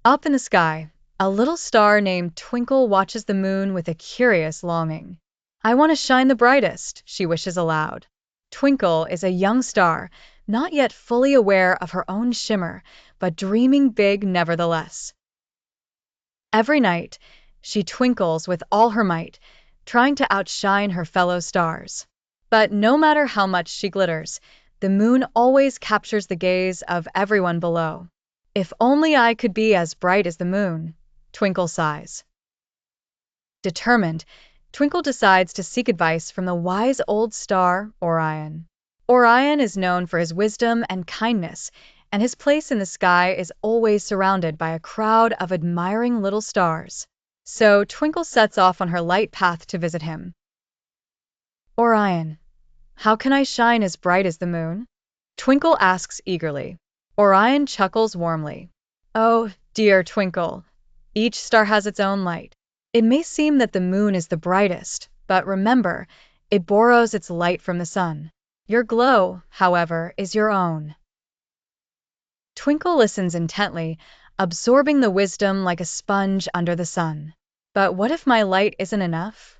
Up in the sky, a little star named Twinkle watches the moon with a curious longing. I want to shine the brightest, she wishes aloud. Twinkle is a young star, not yet fully aware of her own shimmer, but dreaming big nevertheless. Every night, she twinkles with all her might, trying to outshine her fellow stars. But no matter how much she glitters, the moon always captures the gaze of everyone below. If only I could be as bright as the moon, Twinkle sighs. Determined, Twinkle decides to seek advice from the wise old star, Orion. Orion is known for his wisdom and kindness, and his place in the sky is always surrounded by a crowd of admiring little stars. So Twinkle sets off on her light path to visit him. Orion, how can I shine as bright as the moon? Twinkle asks eagerly. Orion chuckles warmly. Oh, dear Twinkle, each star has its own light. It may seem that the moon is the brightest, but remember, it borrows its light from the sun. Your glow, however, is your own. Twinkle listens intently, absorbing the wisdom like a sponge under the sun. But what if my light isn't enough?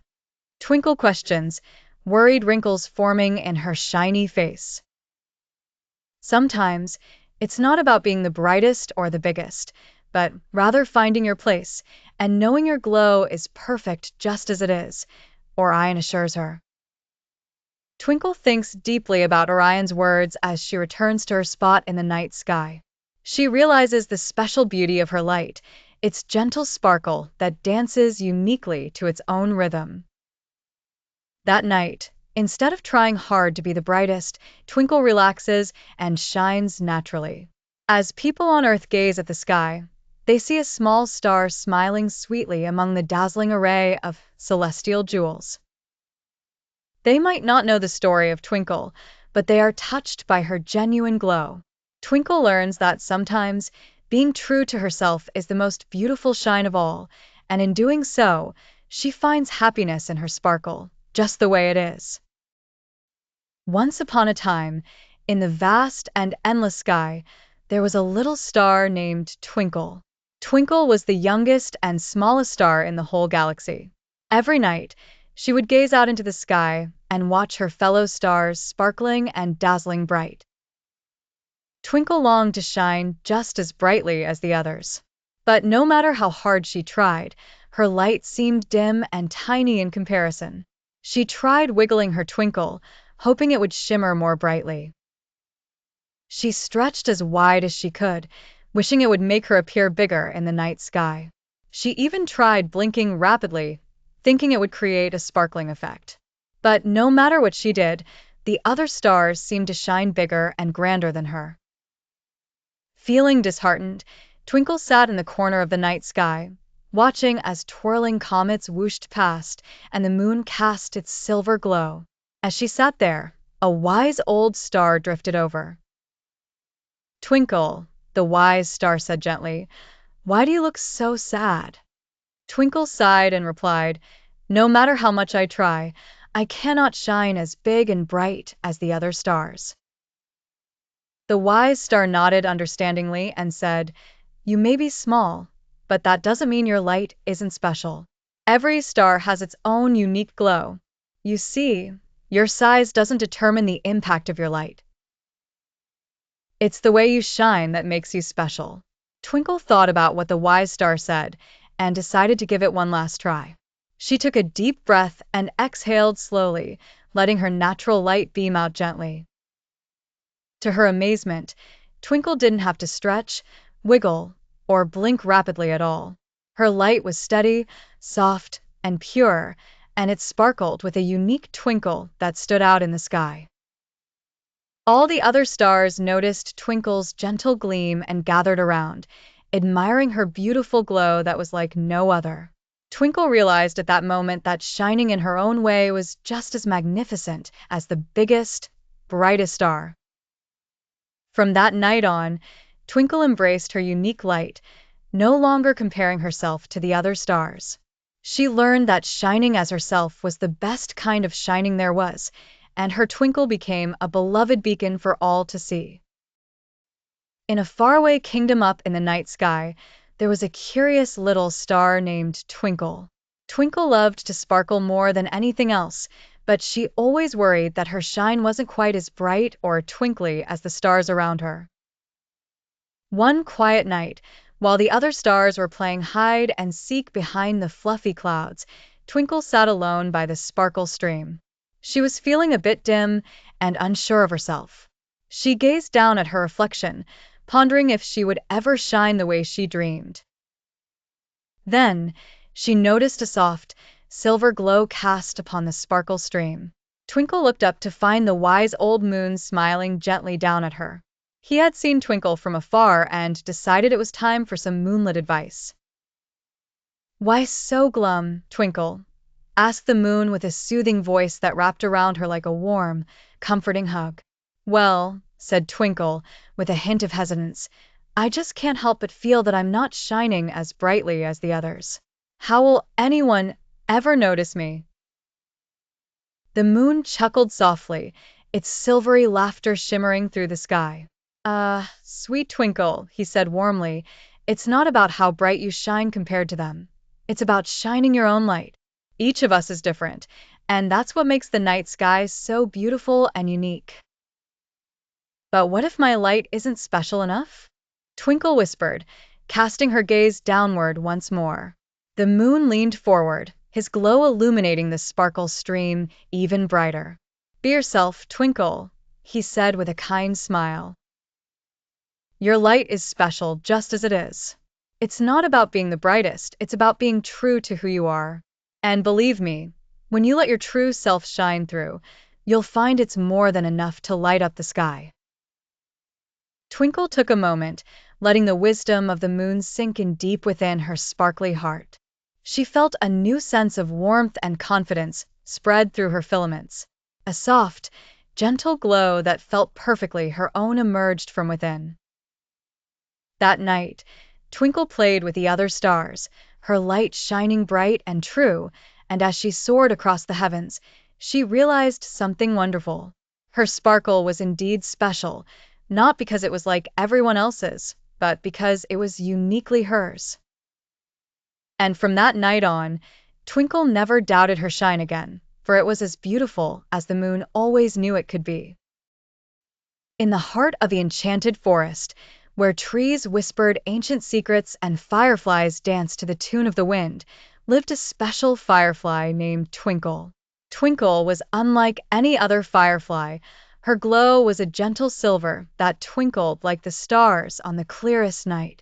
Twinkle questions, worried wrinkles forming in her shiny face. Sometimes, it's not about being the brightest or the biggest, but rather finding your place and knowing your glow is perfect just as it is, Orion assures her. Twinkle thinks deeply about Orion's words as she returns to her spot in the night sky. She realizes the special beauty of her light, its gentle sparkle that dances uniquely to its own rhythm. That night, instead of trying hard to be the brightest, Twinkle relaxes and shines naturally. As people on Earth gaze at the sky, they see a small star smiling sweetly among the dazzling array of celestial jewels. They might not know the story of Twinkle, but they are touched by her genuine glow. Twinkle learns that sometimes being true to herself is the most beautiful shine of all, and in doing so, she finds happiness in her sparkle, just the way it is. Once upon a time, in the vast and endless sky, there was a little star named Twinkle. Twinkle was the youngest and smallest star in the whole galaxy. Every night, she would gaze out into the sky and watch her fellow stars sparkling and dazzling bright. Twinkle longed to shine just as brightly as the others. But no matter how hard she tried, her light seemed dim and tiny in comparison. She tried wiggling her twinkle, hoping it would shimmer more brightly. She stretched as wide as she could, wishing it would make her appear bigger in the night sky. She even tried blinking rapidly, thinking it would create a sparkling effect. But no matter what she did, the other stars seemed to shine bigger and grander than her. Feeling disheartened, Twinkle sat in the corner of the night sky, watching as twirling comets whooshed past and the moon cast its silver glow. As she sat there, a wise old star drifted over. Twinkle, the wise star said gently, why do you look so sad? Twinkle sighed and replied, no matter how much I try, I cannot shine as big and bright as the other stars. The wise star nodded understandingly and said, you may be small, but that doesn't mean your light isn't special. Every star has its own unique glow. You see, your size doesn't determine the impact of your light. It's the way you shine that makes you special. Twinkle thought about what the wise star said and decided to give it one last try. She took a deep breath and exhaled slowly, letting her natural light beam out gently. To her amazement, Twinkle didn't have to stretch, wiggle, or blink rapidly at all. Her light was steady, soft, and pure, and it sparkled with a unique twinkle that stood out in the sky. All the other stars noticed Twinkle's gentle gleam and gathered around, admiring her beautiful glow that was like no other. Twinkle realized at that moment that shining in her own way was just as magnificent as the biggest, brightest star. From that night on, Twinkle embraced her unique light, no longer comparing herself to the other stars. She learned that shining as herself was the best kind of shining there was, and her twinkle became a beloved beacon for all to see. In a faraway kingdom up in the night sky, there was a curious little star named Twinkle. Twinkle loved to sparkle more than anything else, but she always worried that her shine wasn't quite as bright or twinkly as the stars around her. One quiet night, while the other stars were playing hide and seek behind the fluffy clouds, Twinkle sat alone by the sparkle stream. She was feeling a bit dim and unsure of herself. She gazed down at her reflection, pondering if she would ever shine the way she dreamed. Then, she noticed a soft, silver glow cast upon the sparkle stream. Twinkle looked up to find the wise old moon smiling gently down at her. He had seen Twinkle from afar and decided it was time for some moonlit advice. "Why so glum, Twinkle?" asked the moon with a soothing voice that wrapped around her like a warm, comforting hug. "Well," said Twinkle, with a hint of hesitance, "I just can't help but feel that I'm not shining as brightly as the others. How will anyone ever notice me?" The moon chuckled softly, its silvery laughter shimmering through the sky. Sweet Twinkle," he said warmly, "it's not about how bright you shine compared to them. It's about shining your own light. Each of us is different, and that's what makes the night sky so beautiful and unique." "But what if my light isn't special enough?" Twinkle whispered, casting her gaze downward once more. The moon leaned forward, his glow illuminating the sparkle stream even brighter. "Be yourself, Twinkle," he said with a kind smile. "Your light is special just as it is. It's not about being the brightest, it's about being true to who you are. And believe me, when you let your true self shine through, you'll find it's more than enough to light up the sky." Twinkle took a moment, letting the wisdom of the moon sink in deep within her sparkly heart. She felt a new sense of warmth and confidence spread through her filaments. A soft, gentle glow that felt perfectly her own emerged from within. That night, Twinkle played with the other stars, her light shining bright and true, and as she soared across the heavens, she realized something wonderful. Her sparkle was indeed special, not because it was like everyone else's, but because it was uniquely hers. And from that night on, Twinkle never doubted her shine again, for it was as beautiful as the moon always knew it could be. In the heart of the enchanted forest, where trees whispered ancient secrets and fireflies danced to the tune of the wind, lived a special firefly named Twinkle. Twinkle was unlike any other firefly. Her glow was a gentle silver that twinkled like the stars on the clearest night.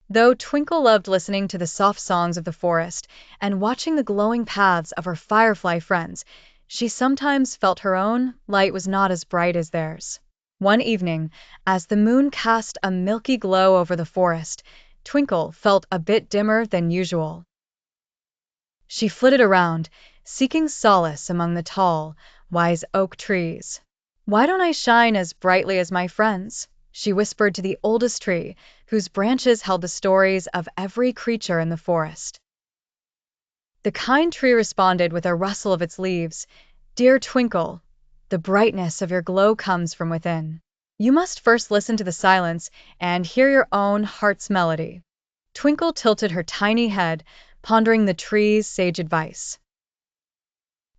Though Twinkle loved listening to the soft songs of the forest and watching the glowing paths of her firefly friends, she sometimes felt her own light was not as bright as theirs. One evening, as the moon cast a milky glow over the forest, Twinkle felt a bit dimmer than usual. She flitted around, seeking solace among the tall, wise oak trees. "Why don't I shine as brightly as my friends?" she whispered to the oldest tree, whose branches held the stories of every creature in the forest. The kind tree responded with a rustle of its leaves. "Dear Twinkle, the brightness of your glow comes from within. You must first listen to the silence and hear your own heart's melody." Twinkle tilted her tiny head, pondering the tree's sage advice.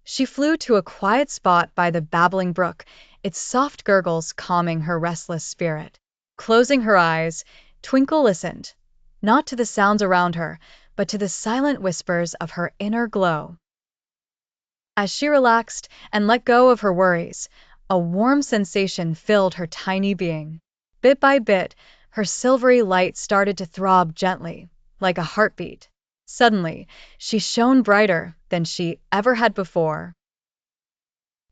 She flew to a quiet spot by the babbling brook, its soft gurgles calming her restless spirit. Closing her eyes, Twinkle listened, not to the sounds around her, but to the silent whispers of her inner glow. As she relaxed and let go of her worries, a warm sensation filled her tiny being. Bit by bit, her silvery light started to throb gently, like a heartbeat. Suddenly, she shone brighter than she ever had before.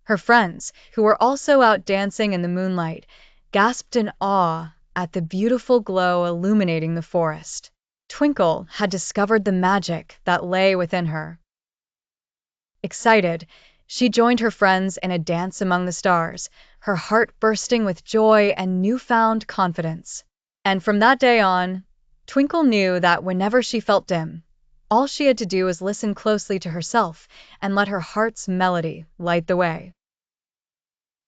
Her friends, who were also out dancing in the moonlight, gasped in awe at the beautiful glow illuminating the forest. Twinkle had discovered the magic that lay within her. Excited, she joined her friends in a dance among the stars, her heart bursting with joy and newfound confidence. And from that day on, Twinkle knew that whenever she felt dim, all she had to do was listen closely to herself and let her heart's melody light the way.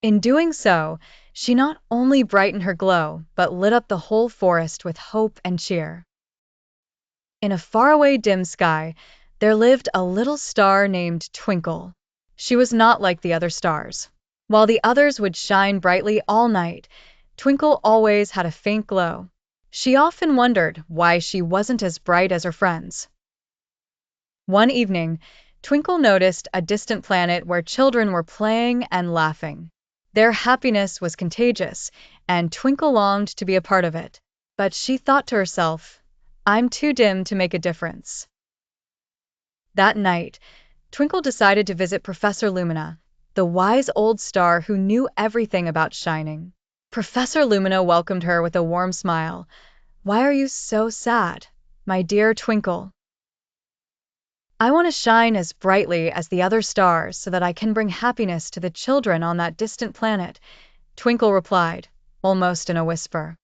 In doing so, she not only brightened her glow, but lit up the whole forest with hope and cheer. In a faraway dim sky, there lived a little star named Twinkle. She was not like the other stars. While the others would shine brightly all night, Twinkle always had a faint glow. She often wondered why she wasn't as bright as her friends. One evening, Twinkle noticed a distant planet where children were playing and laughing. Their happiness was contagious, and Twinkle longed to be a part of it. But she thought to herself, I'm too dim to make a difference. That night, Twinkle decided to visit Professor Lumina, the wise old star who knew everything about shining. Professor Lumina welcomed her with a warm smile. Why are you so sad, my dear Twinkle? I want to shine as brightly as the other stars so that I can bring happiness to the children on that distant planet, Twinkle replied, almost in a whisper.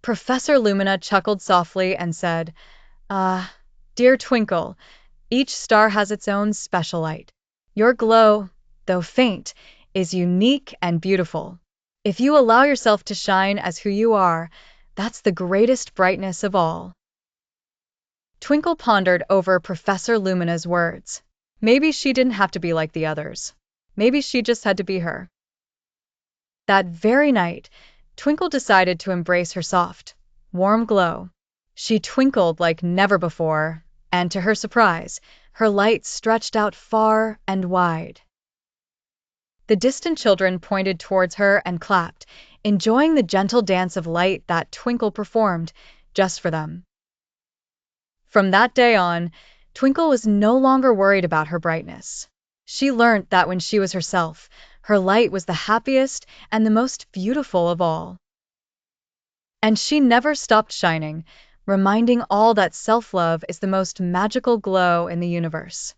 Professor Lumina chuckled softly and said, dear Twinkle, each star has its own special light. Your glow, though faint, is unique and beautiful. If you allow yourself to shine as who you are, that's the greatest brightness of all. Twinkle pondered over Professor Lumina's words. Maybe she didn't have to be like the others. Maybe she just had to be her. That very night, Twinkle decided to embrace her soft, warm glow. She twinkled like never before, and to her surprise, her light stretched out far and wide. The distant children pointed towards her and clapped, enjoying the gentle dance of light that Twinkle performed just for them. From that day on, Twinkle was no longer worried about her brightness. She learned that when she was herself, her light was the happiest and the most beautiful of all. And she never stopped shining, reminding all that self-love is the most magical glow in the universe.